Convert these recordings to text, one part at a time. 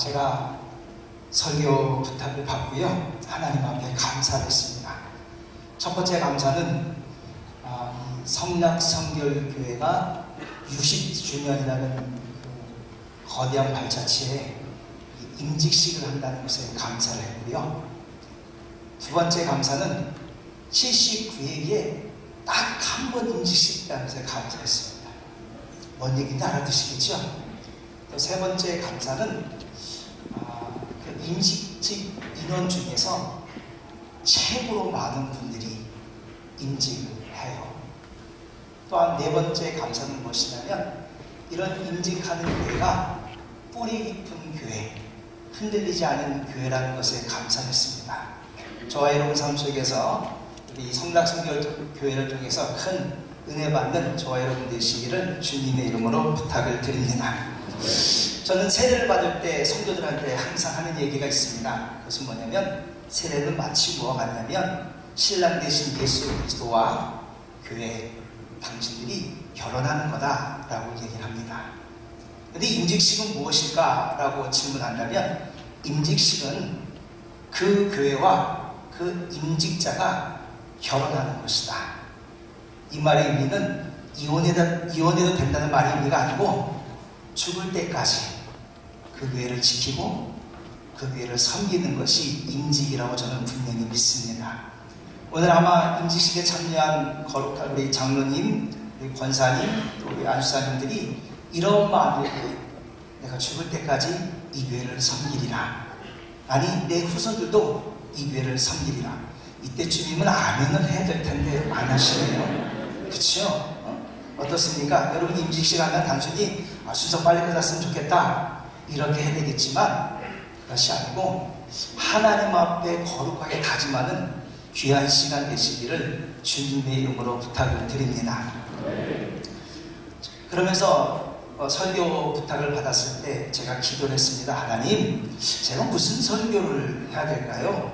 제가 설교 부탁을 받고요, 하나님 앞에 감사를 했습니다. 첫 번째 감사는 성락성결교회가 60주년이라는 그 거대한 발자취에 임직식을 한다는 것에 감사를 했고요. 두 번째 감사는 79회기에 딱 한 번 임직식이라는 것에 감사했습니다. 뭔 얘기인지 알아두시겠죠? 또 세 번째 감사는 그 임직직 인원 중에서 최고로 많은 분들이 임직을 해요. 또한 네 번째 감사는 무엇이냐면, 이런 임직하는 교회가 뿌리 깊은 교회, 흔들리지 않은 교회라는 것에 감사했습니다. 저와 여러분 삶 속에서 우리 성락성결교회를 통해서 큰 은혜 받는 저와 여러분 되시기를 주님의 이름으로 부탁을 드립니다. 저는 세례를 받을 때 성도들한테 항상 하는 얘기가 있습니다. 그것은 뭐냐면, 세례는 마치 뭐와 같냐면 신랑 되신 예수 그리스도와 교회, 당신들이 결혼하는 거다 라고 얘기를 합니다. 근데 임직식은 무엇일까? 라고 질문한다면, 임직식은 그 교회와 그 임직자가 결혼하는 것이다. 이 말의 의미는 이혼해도 된다는 말의 의미가 아니고, 죽을 때까지 그 교회를 지키고 그 교회를 섬기는 것이 임직이라고 저는 분명히 믿습니다. 오늘 아마 임직식에 참여한 거룩한 우리 장로님, 우리 권사님, 또 우리 안수사님들이 이런 마음으로, 내가 죽을 때까지 이 교회를 섬기리라, 아니 내 후손들도 이 교회를 섬기리라. 이때쯤이면 아멘을 해야 될 텐데 안 하시네요. 그렇죠? 어떻습니까? 여러분, 임직식 하면 단순히 순서 빨리 끝났으면 좋겠다 이렇게 해야 되겠지만, 그것이 아니고 하나님 앞에 거룩하게 다짐하는 귀한 시간 되시기를 주님의 이름으로 부탁을 드립니다. 그러면서 설교 부탁을 받았을 때 제가 기도를 했습니다. 하나님, 제가 무슨 설교를 해야 될까요?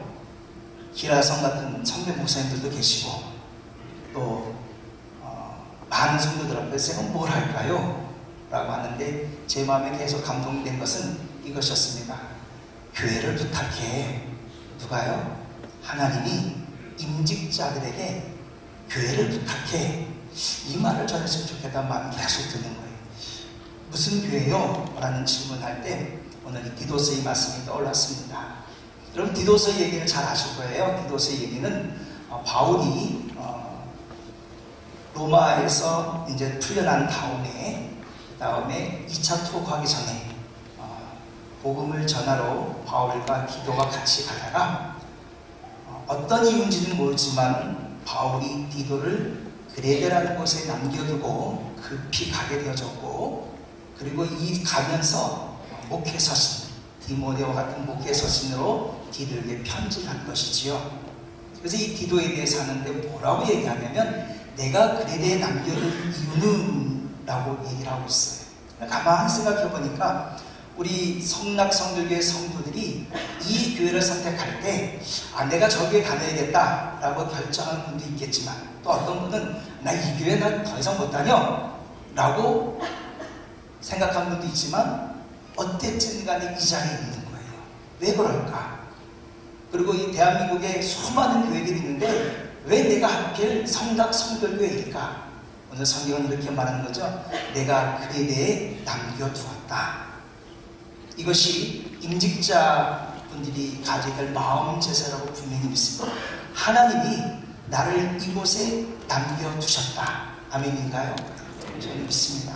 기라성 같은 성대 목사님들도 계시고, 또 많은 성도들 앞에서 제가 뭘 할까요? 라고 하는데, 제 마음에 계속 감동된 것은 이것이었습니다. 교회를 부탁해. 누가요? 하나님이 임직자들에게 교회를 부탁해. 이 말을 전했으면 좋겠다는 마음이 계속 드는 거예요. 무슨 교회요? 라는 질문할 때 오늘 이 디도서의 말씀이 떠올랐습니다. 여러분, 디도서 얘기를 잘 아실 거예요. 디도서 얘기는 바울이 로마에서 이제 풀려난 다음에 2차 투옥하기 전에 복음을 전하러 바울과 디도가 같이 가다가 어떤 이유인지는 모르지만 바울이 디도를 그레데라는 곳에 남겨두고 급히 가게 되어졌고, 그리고 이 가면서 목회서신, 디모데와 같은 목회서신으로 디도에게 편지를 한 것이지요. 그래서 이 디도에 대해서 하는데 뭐라고 얘기하냐면, 내가 그레데에 남겨둔 이유는 라고 얘기를 하고 있어요. 가만히 생각해 보니까 우리 성락성결교회 성도들이 이 교회를 선택할 때 내가 저 교회 다녀야겠다 라고 결정하는 분도 있겠지만, 또 어떤 분은 나 이 교회 난 더 이상 못 다녀 라고 생각하는 분도 있지만, 어쨌든 간에 이 자리에 있는 거예요. 왜 그럴까? 그리고 이 대한민국에 수많은 교회들이 있는데 왜 내가 하필 성락성결교회일까? 오늘 성경은 이렇게 말하는 거죠. 내가 그에 대해 남겨두었다. 이것이 임직자분들이 가져야 될 마음 제사라고 분명히 믿습니다. 하나님이 나를 이곳에 남겨두셨다. 아멘인가요? 저는 믿습니다.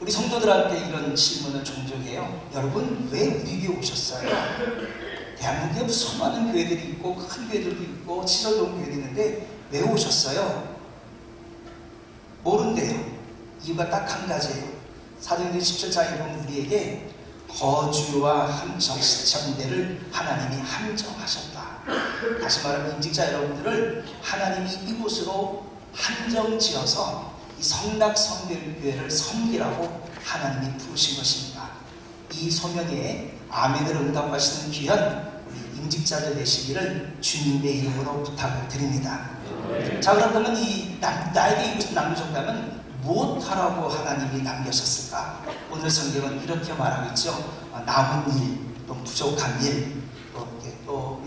우리 성도들한테 이런 질문을 종종 해요. 여러분, 왜 우리 교회 오셨어요? 대한민국에 수많은 교회들이 있고, 큰 교회들도 있고, 시설 좋은 교회들이 있는데 왜 오셨어요? 모른대요. 이유가 딱 한 가지예요. 사도행전 17장에 보면 우리에게 거주와 함정 시점대를 하나님이 한정하셨다. 다시 말하면 임직자 여러분들을 하나님이 이곳으로 한정지어서 이 성락성결교회를 섬기라고 하나님이 부르신 것입니다. 이 소명에 아멘을 응답하시는 귀한 우리 임직자들 되시기를 주님의 이름으로 부탁을 드립니다. 자, 그렇다면 나에게 이곳을 남겨줬다면 무엇하라고 하나님이 남겼었을까? 오늘 성경은 이렇게 말하고 있죠. 남은 일, 또 부족한 일, 또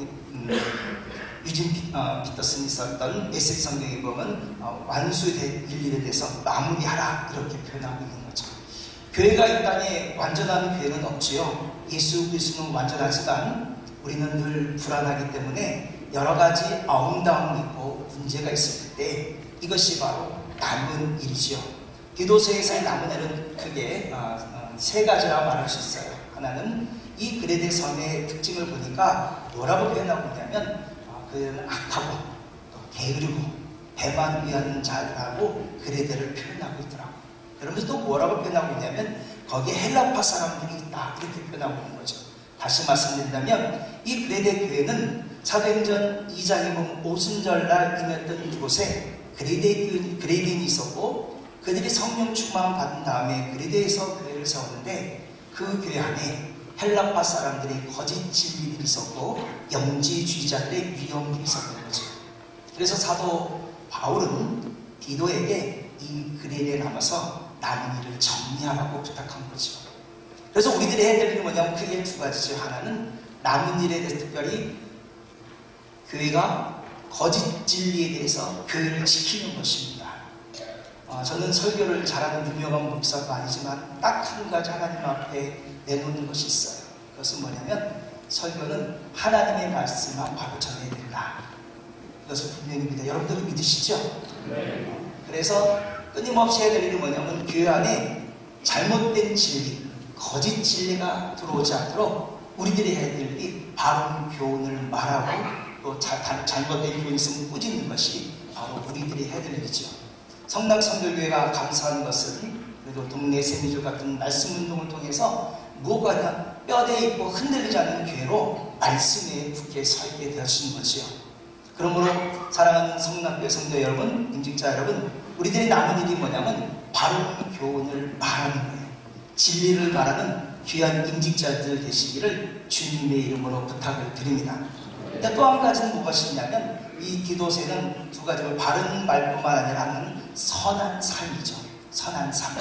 유진 피터슨이 썼던 메시지 성경에 보면 완수될 일에 대해서 마무리하라 이렇게 표현하고 있는 거죠. 교회가 이 땅에 완전한 교회는 없지요. 예수 그리스도는 완전하지만 우리는 늘 불안하기 때문에 여러 가지 아웅다움이 있고 문제가 있을 때 이것이 바로 남은 일이지요. 디도서에서의 남은 일은 크게 세 가지라 말할 수 있어요. 하나는 이 그레데 섬의 특징을 보니까 뭐라고 표현하고 있냐면 그는 악하고 또 게으르고 배만 위하는 자라고 그레데를 표현하고 있더라고요. 그러면서 또 뭐라고 표현하고 있냐면 거기에 헬라파 사람들이 있다 이렇게 표현하고 있는 거죠. 다시 말씀드린다면 이 그레데 교회는 사도행전 2장에 보면 오순절날 임했던 이곳에 그레데인이 있었고 그들이 성령 충만을 받은 다음에 그레데에서 교회를 세웠는데 그 교회 안에 헬라파 사람들의 거짓 진리들이 있었고 영지주의자들의 위험들이 있었던 거죠. 그래서 사도 바울은 디도에게 이 그레데에 남아서 남은 일을 정리하라고 부탁한 거죠. 그래서 우리들이 해야 될 일은 뭐냐면 크게 두 가지죠. 하나는 남은 일에 대해서 특별히 교회가 거짓 진리에 대해서 교회를 지키는 것입니다. 저는 설교를 잘하는 유명한 목사도 아니지만 딱 한 가지 하나님 앞에 내놓는 것이 있어요. 그것은 뭐냐면 설교는 하나님의 말씀만 바로 전해야 된다. 이것을 분명히 믿어요. 여러분들은 믿으시죠? 네. 그래서 끊임없이 해야 될 일이 뭐냐면 교회 안에 잘못된 진리, 거짓 진리가 들어오지 않도록 우리들이 해야 될 일이 바른 교훈을 말하고 또 잘못된 교훈이 있으면 꾸짖는 것이 바로 우리들이 해야 될 일이죠. 성락성결교회가 감사한 것은 그리고 동네 세미줄 같은 말씀 운동을 통해서 무엇과 하냐 뼈대 있고 흔들리지 않는 교회로 말씀에 굳게 서 있게 되어주는 것이요. 그러므로 사랑하는 성락교회 성도 여러분, 임직자 여러분, 우리들의 남은 일이 뭐냐면 바른 교훈을 말하는 거예요. 진리를 말하는 귀한 임직자들 되시기를 주님의 이름으로 부탁을 드립니다. 또 한 가지는 무엇이냐면 이 디도서에는 두 가지로 바른 말뿐만 아니라 하는 선한 삶이죠. 선한 삶.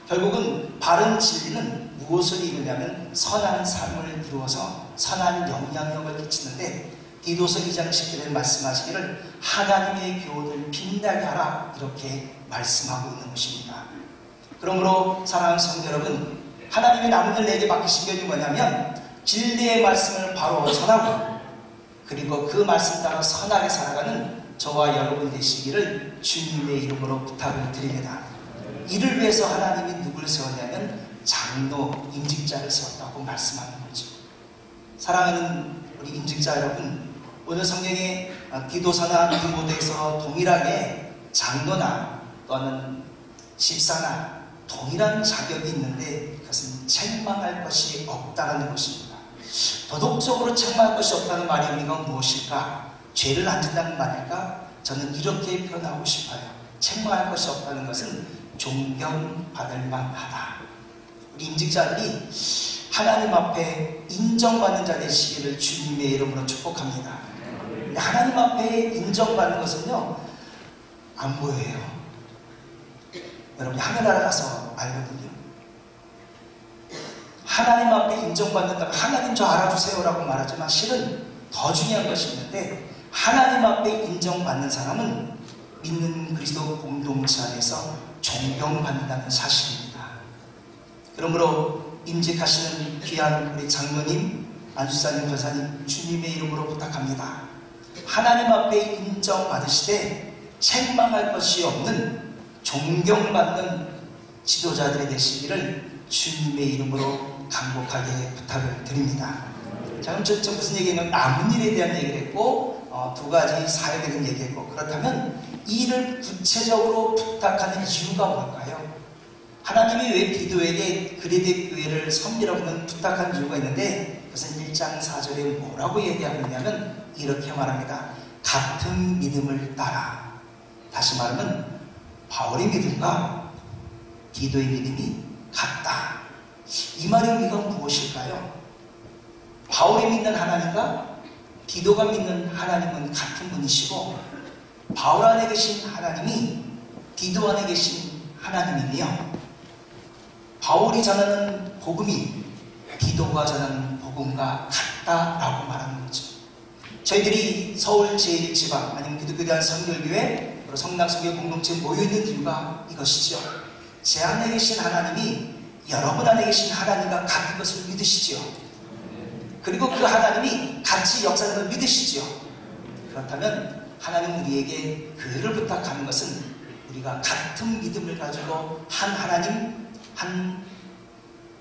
결국은 바른 진리는 무엇을 이루냐면 선한 삶을 이루어서 선한 영향력을 끼치는데 디도서 2장 10절에 말씀하시기를 하나님의 교훈을 빛나게 하라 이렇게 말씀하고 있는 것입니다. 그러므로 사랑하는 성도 여러분, 하나님의 남은 일 내게 맡기신 것이 뭐냐면 진리의 말씀을 바로 전하고 그리고 그 말씀 따라 선하게 살아가는 저와 여러분 되시기를 주님의 이름으로 부탁을 드립니다. 이를 위해서 하나님이 누구를 세웠냐면 장로, 임직자를 세웠다고 말씀하는 거죠. 사랑하는 우리 임직자 여러분, 오늘 성경에 디도서나 디모데에서 동일하게 장로나 또는 집사나 동일한 자격이 있는데 그것은 책망할 것이 없다는 것입니다. 도덕적으로 책망할 것이 없다는 말의 의미가 무엇일까? 죄를 안 짓다는 말일까? 저는 이렇게 표현하고 싶어요. 책망할 것이 없다는 것은 존경받을 만하다. 우리 임직자들이 하나님 앞에 인정받는 자 되시기를 주님의 이름으로 축복합니다. 근데 하나님 앞에 인정받는 것은요 안 보여요. 여러분이 하늘나라 가서 알거든요. 하나님 앞에 인정받는다고 하나님 저 알아주세요 라고 말하지만 실은 더 중요한 것이 있는데 하나님 앞에 인정받는 사람은 믿는 그리스도 공동체 안에서 존경받는다는 사실입니다. 그러므로 임직하시는 귀한 우리 장로님, 안수사님, 권사님 주님의 이름으로 부탁합니다. 하나님 앞에 인정받으시되 책망할 것이 없는 존경받는 지도자들이 되시기를 주님의 이름으로 간곡하게 부탁을 드립니다. 자, 그럼 저 무슨 얘기냐면 남은 일에 대한 얘기를 했고 두 가지 사역에 대한 얘기를 했고 그렇다면 이 일을 구체적으로 부탁하는 이유가 뭘까요? 하나님이 왜 디도에게 그레데 교회를 섬기라고는 부탁한 이유가 있는데 그것은 1장 4절에 뭐라고 얘기하고 있냐면 이렇게 말합니다. 같은 믿음을 따라. 다시 말하면 바울의 믿음과 디도의 믿음이 같다. 이 말의 의미가 무엇일까요? 바울이 믿는 하나님과 디도가 믿는 하나님은 같은 분이시고 바울 안에 계신 하나님이 디도 안에 계신 하나님이며 바울이 전하는 복음이 디도가 전하는 복음과 같다라고 말하는 거죠. 저희들이 서울 제1지방 아니면 기독교대한 선결교회 그리고 성남성교 공동체에 모여있는 이유가 이것이죠. 제 안에 계신 하나님이 여러분 안에 계신 하나님과 같은 것을 믿으시지요. 그리고 그 하나님이 같이 역사하는 걸 믿으시지요. 그렇다면 하나님 우리에게 교회를 부탁하는 것은 우리가 같은 믿음을 가지고 한 하나님, 한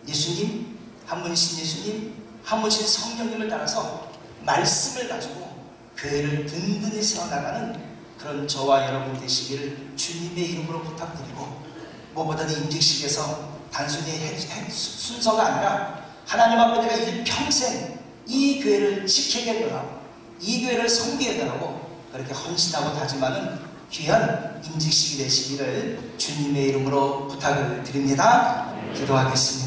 예수님, 한 분이신 예수님, 한 분이신 성령님을 따라서 말씀을 가지고 교회를 든든히 세워나가는 그런 저와 여러분 되시기를 주님의 이름으로 부탁드리고, 무엇보다도 임직식에서 단순히 순서가 아니라 하나님 앞에 내가 일평생 이 교회를 지키겠노라고, 이 교회를 섬기겠노라고 그렇게 헌신하고 다짐하는 귀한 임직식이 되시기를 주님의 이름으로 부탁을 드립니다. 기도하겠습니다.